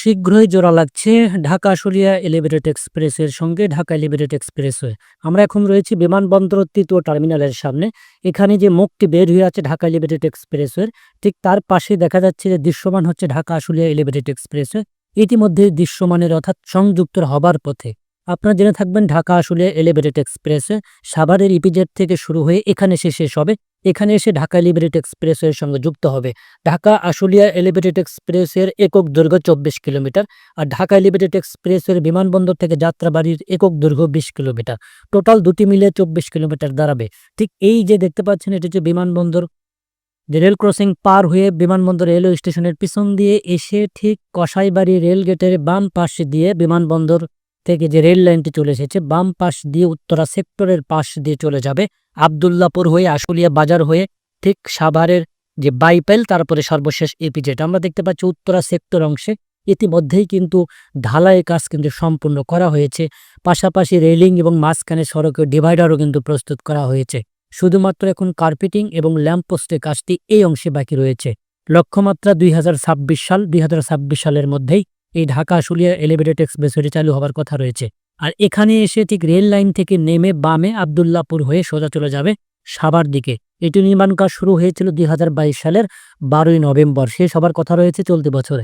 শীঘ্রই জোড়া লাগছে ঢাকা আশুলিয়া এলিভেটেড এক্সপ্রেসের সঙ্গে ঢাকা এলিভেটেড এক্সপ্রেসওয়ে। আমরা এখন রয়েছি বিমানবন্দর তৃতীয় টার্মিনালের সামনে। এখানে যে মুখটি বের হয়ে আছে ঢাকা এলিভেটেড এক্সপ্রেসওয়ের, ঠিক তার পাশে দেখা যাচ্ছে যে দৃশ্যমান হচ্ছে ঢাকা আশুলিয়া এলিভেটেড এক্সপ্রেসওয়ে। ইতিমধ্যে দৃশ্যমানের অর্থাৎ সংযুক্ত হবার পথে। আপনারা জেনে থাকবেন ঢাকা আশুলিয়া এলিভেটেড এক্সপ্রেসওয়ে সাভারের ইপিজেড থেকে শুরু হয়ে এখানে এসে শেষ হবে। এখানে এসে ঢাকা এলিভেটেড এক্সপ্রেসওয়ের সঙ্গে যুক্ত হবে। ঢাকা আশুলিয়া এলিভেটেড এক্সপ্রেসের একক দৈর্ঘ্য 24 কিলোমিটার, আর ঢাকা এলিভেটেড এক্সপ্রেসের বিমানবন্দর থেকে যাত্রাবাড়ির একক দৈর্ঘ্য 20 কিলোমিটার। টোটাল দুটি মিলে 24 কিলোমিটার দাঁড়াবে। ঠিক এই যে দেখতে পাচ্ছেন, এটি হচ্ছে বিমানবন্দর। যে রেল ক্রসিং পার হয়ে বিমানবন্দর রেলওয়ে স্টেশনের পিছন দিয়ে এসে ঠিক কসাইবাড়ি রেল গেটের বাম পাশ দিয়ে বিমানবন্দর থেকে যে রেল লাইনটি চলে এসেছে বাম পাশ দিয়ে উত্তরা সেক্টরের পাশ দিয়ে চলে যাবে আবদুল্লাপুর হয়ে আশুলিয়া বাজার হয়ে ঠিক সাভারের যে বাইপাইল, তারপরে সর্বশেষ এপিজেড। আমরা দেখতে পাচ্ছি উত্তরা সেক্টর অংশে ইতিমধ্যেই কিন্তু ঢালাই কাজ কিন্তু সম্পূর্ণ করা হয়েছে। পাশাপাশি রেলিং এবং মাঝখানে সড়কের ডিভাইডারও কিন্তু প্রস্তুত করা হয়েছে। শুধুমাত্র এখন কার্পেটিং এবং ল্যাম্পপোস্টের কাজটি এই অংশে বাকি রয়েছে। লক্ষ্যমাত্রা 2026 সালের মধ্যেই এই ঢাকা আশুলিয়া এলিভেটেড এক্সপ্রেসওয়ে চালু হওয়ার কথা রয়েছে। আর এখানে এসে ঠিক রেল লাইন থেকে নেমে বামে আবদুল্লাপুর হয়ে সোজা চলে যাবে সাভার দিকে। এটি নির্মাণ কাজ শুরু হয়েছিল 2022 সালের 12ই নভেম্বর। শেষ হবার কথা রয়েছে চলতি বছরে।